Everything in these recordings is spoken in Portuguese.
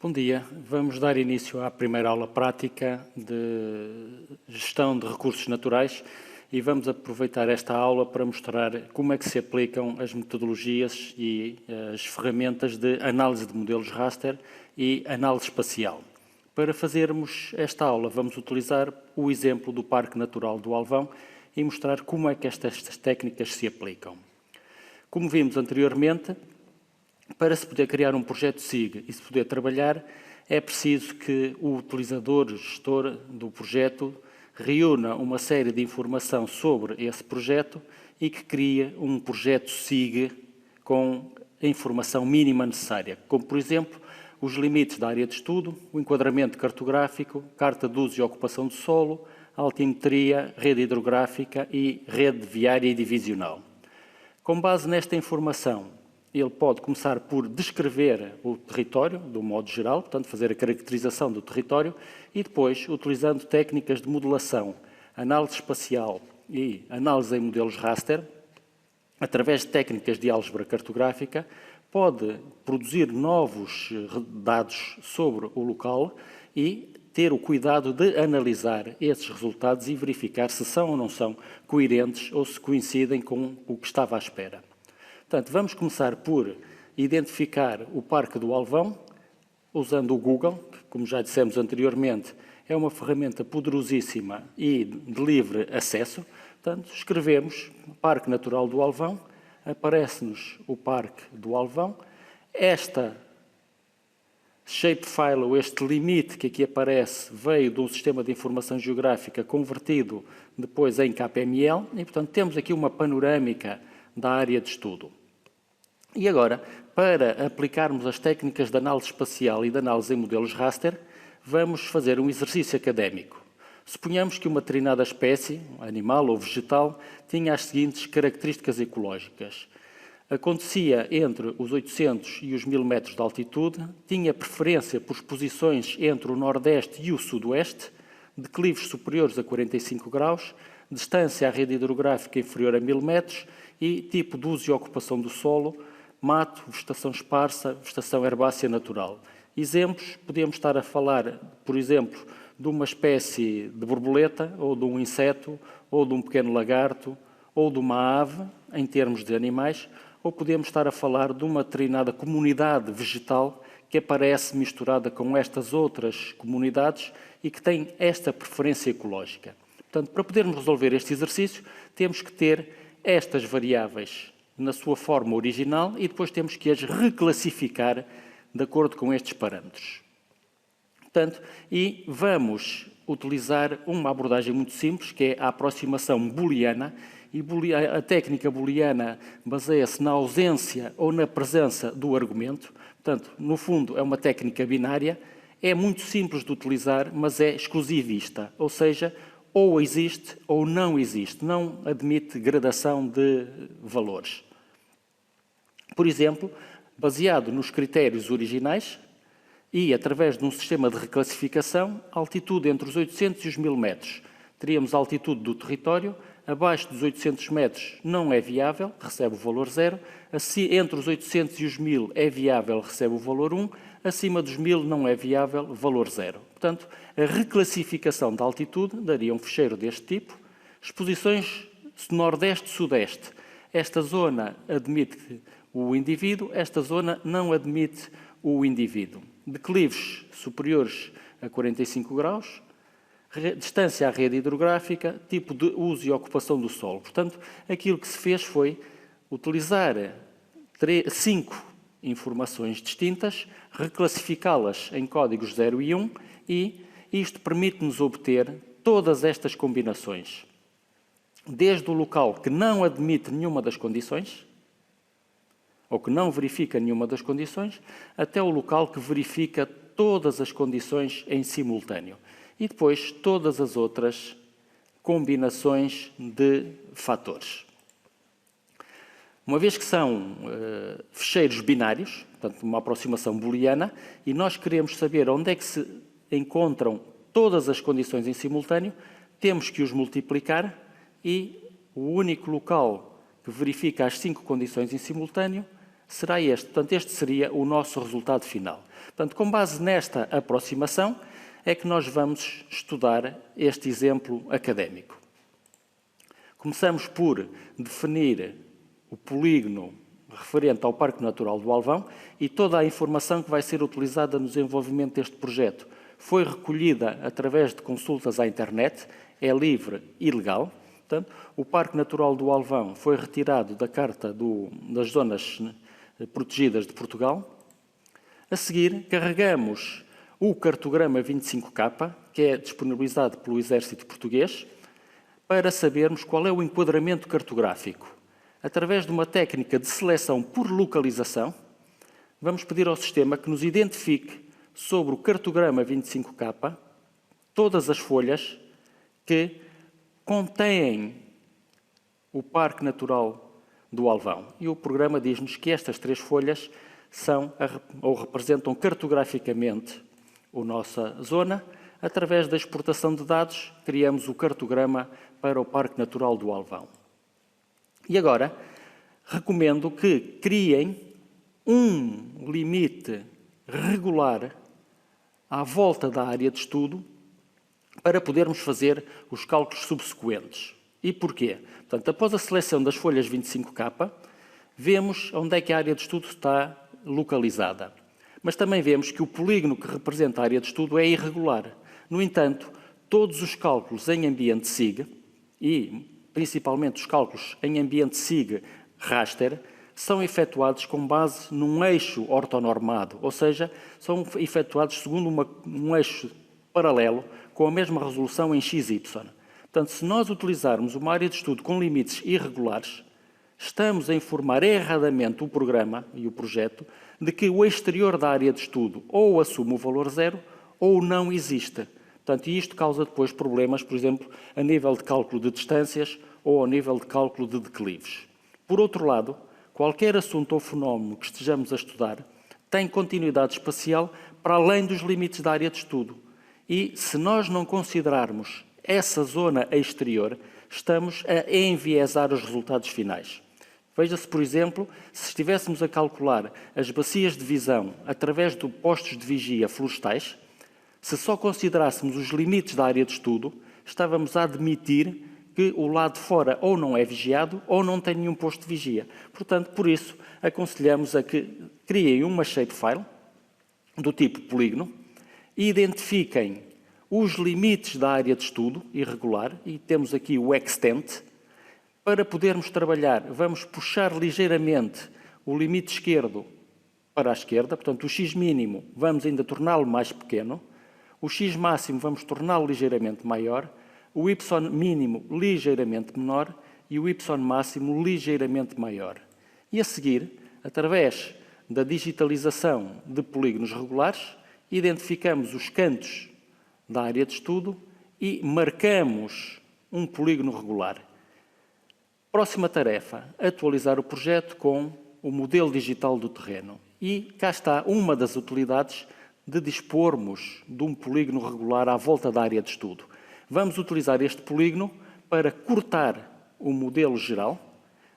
Bom dia. Vamos dar início à primeira aula prática de gestão de recursos naturais e vamos aproveitar esta aula para mostrar como é que se aplicam as metodologias e as ferramentas de análise de modelos raster e análise espacial. Para fazermos esta aula, vamos utilizar o exemplo do Parque Natural do Alvão e mostrar como é que estas técnicas se aplicam. Como vimos anteriormente, para se poder criar um projeto SIG e se poder trabalhar, é preciso que o utilizador, o gestor do projeto, reúna uma série de informação sobre esse projeto e que crie um projeto SIG com a informação mínima necessária, como, por exemplo, os limites da área de estudo, o enquadramento cartográfico, carta de uso e ocupação do solo, altimetria, rede hidrográfica e rede viária e divisional. Com base nesta informação, ele pode começar por descrever o território, do modo geral, portanto, fazer a caracterização do território e depois, utilizando técnicas de modelação, análise espacial e análise em modelos raster, através de técnicas de álgebra cartográfica, pode produzir novos dados sobre o local e ter o cuidado de analisar esses resultados e verificar se são ou não são coerentes ou se coincidem com o que estava à espera. Portanto, vamos começar por identificar o Parque do Alvão, usando o Google, que, como já dissemos anteriormente, é uma ferramenta poderosíssima e de livre acesso. Portanto, escrevemos Parque Natural do Alvão, aparece-nos o Parque do Alvão. Esta shapefile, ou este limite que aqui aparece, veio de um sistema de informação geográfica convertido depois em KPML e, portanto, temos aqui uma panorâmica da área de estudo. E agora, para aplicarmos as técnicas de análise espacial e de análise em modelos raster, vamos fazer um exercício académico. Suponhamos que uma determinada espécie, animal ou vegetal, tinha as seguintes características ecológicas. Acontecia entre os 800 e os 1000 metros de altitude, tinha preferência por exposições entre o nordeste e o sudoeste, declives superiores a 45 graus, distância à rede hidrográfica inferior a 1000 metros e tipo de uso e ocupação do solo, mato, vegetação esparsa, vegetação herbácea natural. Exemplos, podemos estar a falar, por exemplo, de uma espécie de borboleta, ou de um inseto, ou de um pequeno lagarto, ou de uma ave, em termos de animais, ou podemos estar a falar de uma determinada comunidade vegetal que aparece misturada com estas outras comunidades e que tem esta preferência ecológica. Portanto, para podermos resolver este exercício, temos que ter estas variáveis na sua forma original e depois temos que as reclassificar de acordo com estes parâmetros. Portanto, e vamos utilizar uma abordagem muito simples, que é a aproximação booleana, e a técnica booleana baseia-se na ausência ou na presença do argumento. Portanto, no fundo, é uma técnica binária, é muito simples de utilizar, mas é exclusivista, ou seja, ou existe ou não existe, não admite gradação de valores. Por exemplo, baseado nos critérios originais e através de um sistema de reclassificação, altitude entre os 800 e os 1000 metros. Teríamos a altitude do território, abaixo dos 800 metros não é viável, recebe o valor 0, entre os 800 e os 1000 é viável, recebe o valor 1, acima dos 1000 não é viável, valor 0. Portanto, a reclassificação da altitude daria um fecheiro deste tipo. Exposições nordeste-sudeste. Esta zona admite o indivíduo, esta zona não admite o indivíduo. Declives superiores a 45 graus, distância à rede hidrográfica, tipo de uso e ocupação do solo. Portanto, aquilo que se fez foi utilizar 5 informações distintas, reclassificá-las em códigos 0 e 1 e isto permite-nos obter todas estas combinações. Desde o local que não admite nenhuma das condições, ou que não verifica nenhuma das condições, até o local que verifica todas as condições em simultâneo. E depois todas as outras combinações de fatores. Uma vez que são fecheiros binários, portanto, uma aproximação booleana, e nós queremos saber onde é que se encontram todas as condições em simultâneo, temos que os multiplicar e o único local que verifica as 5 condições em simultâneo será este. Portanto, este seria o nosso resultado final. Portanto, com base nesta aproximação, é que nós vamos estudar este exemplo académico. Começamos por definir o polígono referente ao Parque Natural do Alvão e toda a informação que vai ser utilizada no desenvolvimento deste projeto foi recolhida através de consultas à internet, é livre e legal. Portanto, o Parque Natural do Alvão foi retirado da Carta das Zonas Protegidas de Portugal. A seguir, carregamos o cartograma 25K, que é disponibilizado pelo Exército Português, para sabermos qual é o enquadramento cartográfico. Através de uma técnica de seleção por localização, vamos pedir ao sistema que nos identifique sobre o cartograma 25K todas as folhas que contêm o Parque Natural do Alvão. E o programa diz-nos que estas 3 folhas são ou representam cartograficamente a nossa zona. Através da exportação de dados, criamos o cartograma para o Parque Natural do Alvão. E agora, recomendo que criem um limite regular à volta da área de estudo para podermos fazer os cálculos subsequentes. E porquê? Portanto, após a seleção das folhas 25K, vemos onde é que a área de estudo está localizada. Mas também vemos que o polígono que representa a área de estudo é irregular. No entanto, todos os cálculos em ambiente SIG, e principalmente os cálculos em ambiente SIG raster, são efetuados com base num eixo ortonormado, ou seja, são efetuados segundo um eixo paralelo com a mesma resolução em XY. Portanto, se nós utilizarmos uma área de estudo com limites irregulares, estamos a informar erradamente o programa e o projeto de que o exterior da área de estudo ou assume o valor zero ou não existe. Portanto, isto causa depois problemas, por exemplo, a nível de cálculo de distâncias ou ao nível de cálculo de declives. Por outro lado, qualquer assunto ou fenómeno que estejamos a estudar tem continuidade espacial para além dos limites da área de estudo. E, se nós não considerarmos essa zona exterior, estamos a enviesar os resultados finais. Veja-se, por exemplo, se estivéssemos a calcular as bacias de visão através de postos de vigia florestais, se só considerássemos os limites da área de estudo, estávamos a admitir que o lado de fora ou não é vigiado ou não tem nenhum posto de vigia. Portanto, por isso, aconselhamos a que criem uma shapefile do tipo polígono e identifiquem os limites da área de estudo irregular, e temos aqui o extent. Para podermos trabalhar, vamos puxar ligeiramente o limite esquerdo para a esquerda, portanto, o x mínimo vamos ainda torná-lo mais pequeno, o x máximo vamos torná-lo ligeiramente maior, o y mínimo ligeiramente menor e o y máximo ligeiramente maior. E a seguir, através da digitalização de polígonos regulares, identificamos os cantos da área de estudo e marcamos um polígono regular. Próxima tarefa, atualizar o projeto com o modelo digital do terreno. E cá está uma das utilidades de dispormos de um polígono regular à volta da área de estudo. Vamos utilizar este polígono para cortar o modelo geral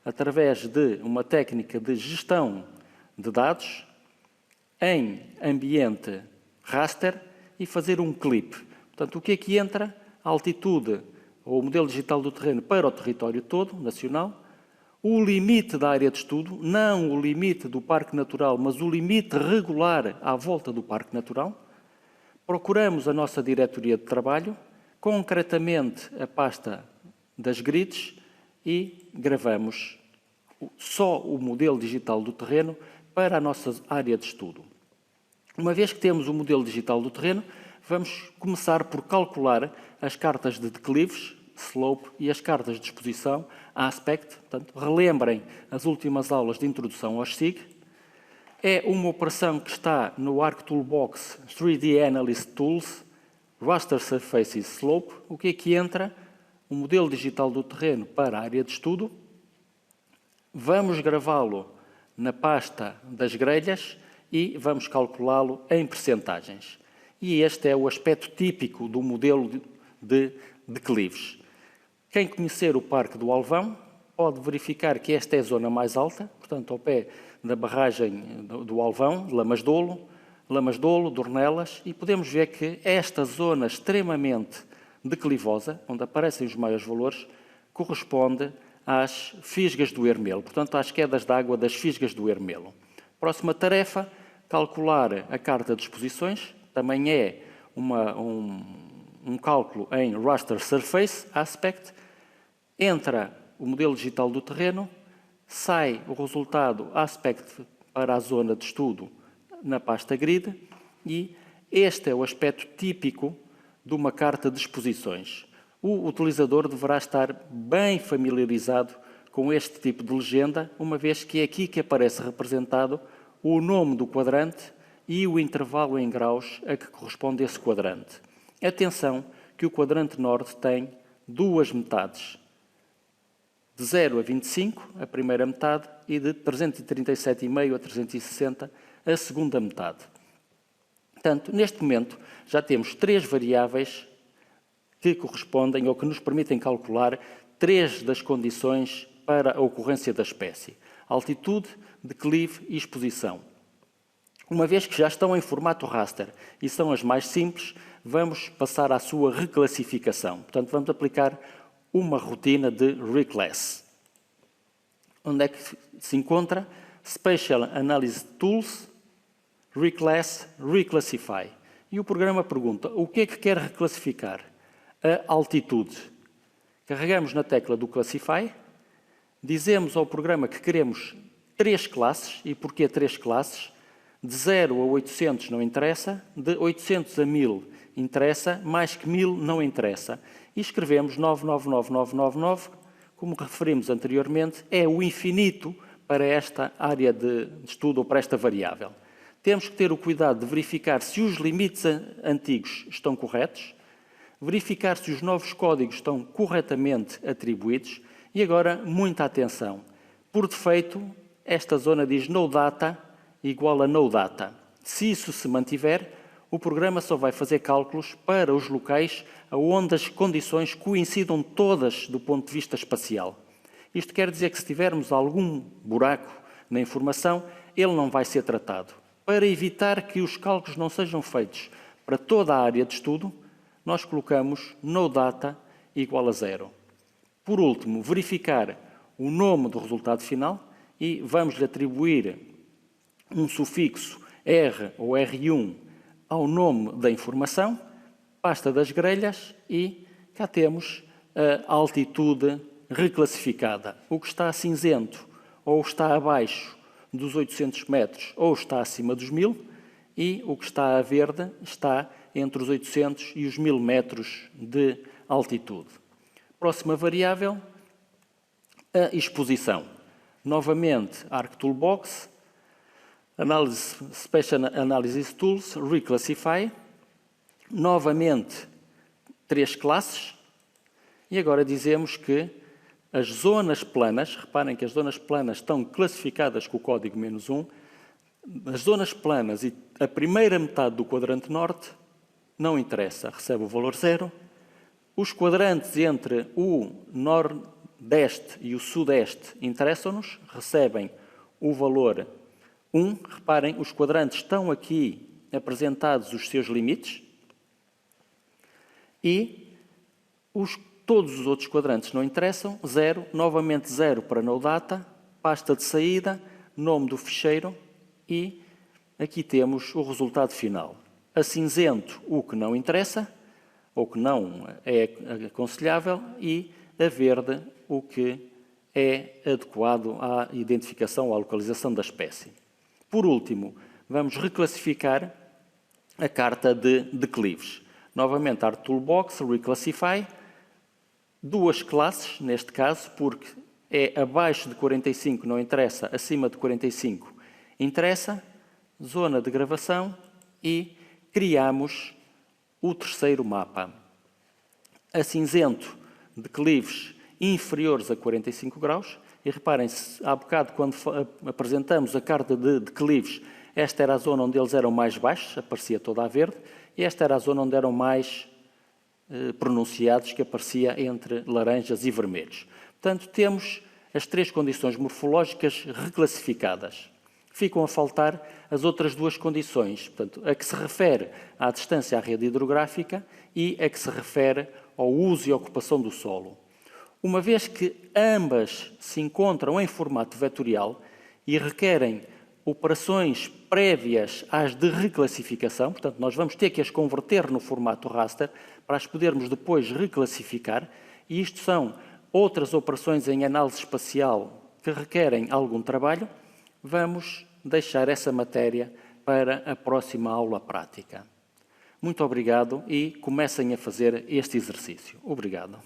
através de uma técnica de gestão de dados em ambiente raster e fazer um clip. Portanto, o que é que entra? A altitude ou o modelo digital do terreno para o território todo, nacional, o limite da área de estudo, não o limite do Parque Natural, mas o limite regular à volta do Parque Natural. Procuramos a nossa diretoria de trabalho, concretamente a pasta das grids, e gravamos só o modelo digital do terreno para a nossa área de estudo. Uma vez que temos o modelo digital do terreno, vamos começar por calcular as cartas de declives, slope, e as cartas de exposição, aspect. Portanto, relembrem as últimas aulas de introdução aos SIG. É uma operação que está no Arc Toolbox 3D Analyst Tools, Raster Surfaces Slope. O que é que entra? O modelo digital do terreno para a área de estudo. Vamos gravá-lo na pasta das grelhas e vamos calculá-lo em percentagens. E este é o aspecto típico do modelo de declives. Quem conhecer o Parque do Alvão pode verificar que esta é a zona mais alta, portanto, ao pé da barragem do Alvão, de Lamasdolo, Dornelas, e podemos ver que esta zona extremamente declivosa, onde aparecem os maiores valores, corresponde às fisgas do Ermelo, portanto, às quedas de água das fisgas do Ermelo. Próxima tarefa, calcular a carta de exposições, também é um cálculo em Raster Surface Aspect, entra o modelo digital do terreno, sai o resultado Aspect para a zona de estudo na pasta Grid e este é o aspecto típico de uma carta de exposições. O utilizador deverá estar bem familiarizado com este tipo de legenda, uma vez que é aqui que aparece representado o nome do quadrante e o intervalo em graus a que corresponde esse quadrante. Atenção que o quadrante norte tem duas metades, de 0 a 25, a primeira metade, e de 337,5 a 360, a segunda metade. Portanto, neste momento, já temos 3 variáveis que correspondem ou que nos permitem calcular 3 das condições para a ocorrência da espécie: altitude, declive e exposição. Uma vez que já estão em formato raster e são as mais simples, vamos passar à sua reclassificação. Portanto, vamos aplicar uma rotina de reclass. Onde é que se encontra? Spatial Analysis Tools, Reclass, Reclassify. E o programa pergunta, o que é que quer reclassificar? A altitude. Carregamos na tecla do Classify, dizemos ao programa que queremos 3 classes, e porquê 3 classes? De 0 a 800 não interessa, de 800 a 1000 interessa, mais que 1000 não interessa. E escrevemos 999999, como referimos anteriormente, é o infinito para esta área de estudo ou para esta variável. Temos que ter o cuidado de verificar se os limites antigos estão corretos, verificar se os novos códigos estão corretamente atribuídos e agora, muita atenção. Por defeito, esta zona diz NoData igual a NoData. Se isso se mantiver, o programa só vai fazer cálculos para os locais onde as condições coincidam todas do ponto de vista espacial. Isto quer dizer que se tivermos algum buraco na informação, ele não vai ser tratado. Para evitar que os cálculos não sejam feitos para toda a área de estudo, nós colocamos NoData igual a 0. Por último, verificar o nome do resultado final e vamos-lhe atribuir um sufixo R ou R1 ao nome da informação, pasta das grelhas e cá temos a altitude reclassificada. O que está cinzento ou está abaixo dos 800 metros ou está acima dos 1000 e o que está a verde está entre os 800 e os 1000 metros de altitude. Próxima variável, a exposição. Novamente, ArcToolbox, Special Analysis Tools, Reclassify. Novamente, 3 classes. E agora dizemos que as zonas planas, reparem que as zonas planas estão classificadas com o código -1, as zonas planas e a primeira metade do quadrante norte não interessa, recebe o valor 0. Os quadrantes entre o nordeste e o sudeste interessam-nos, recebem o valor 1. Reparem, os quadrantes estão aqui apresentados os seus limites e todos os outros quadrantes não interessam, 0, novamente 0 para NoData, pasta de saída, nome do ficheiro e aqui temos o resultado final. A cinzento, o que não interessa, ou que não é aconselhável, e a verde, o que é adequado à identificação, à localização da espécie. Por último, vamos reclassificar a carta de declives. Novamente, ArcToolbox, Reclassify, 2 classes, neste caso, porque é abaixo de 45 não interessa, acima de 45 interessa, zona de gravação e criamos o terceiro mapa. A cinzento, declives inferiores a 45 graus, e reparem-se, há bocado quando apresentamos a carta de declives, esta era a zona onde eles eram mais baixos, aparecia toda a verde, e esta era a zona onde eram mais pronunciados, que aparecia entre laranjas e vermelhos. Portanto, temos as 3 condições morfológicas reclassificadas. ficam a faltar as outras duas condições, portanto, a que se refere à distância à rede hidrográfica e a que se refere ao uso e ocupação do solo. Uma vez que ambas se encontram em formato vetorial e requerem operações prévias às de reclassificação, portanto, nós vamos ter que as converter no formato raster para as podermos depois reclassificar, e isto são outras operações em análise espacial que requerem algum trabalho. Vamos deixar essa matéria para a próxima aula prática. Muito obrigado e comecem a fazer este exercício. Obrigado.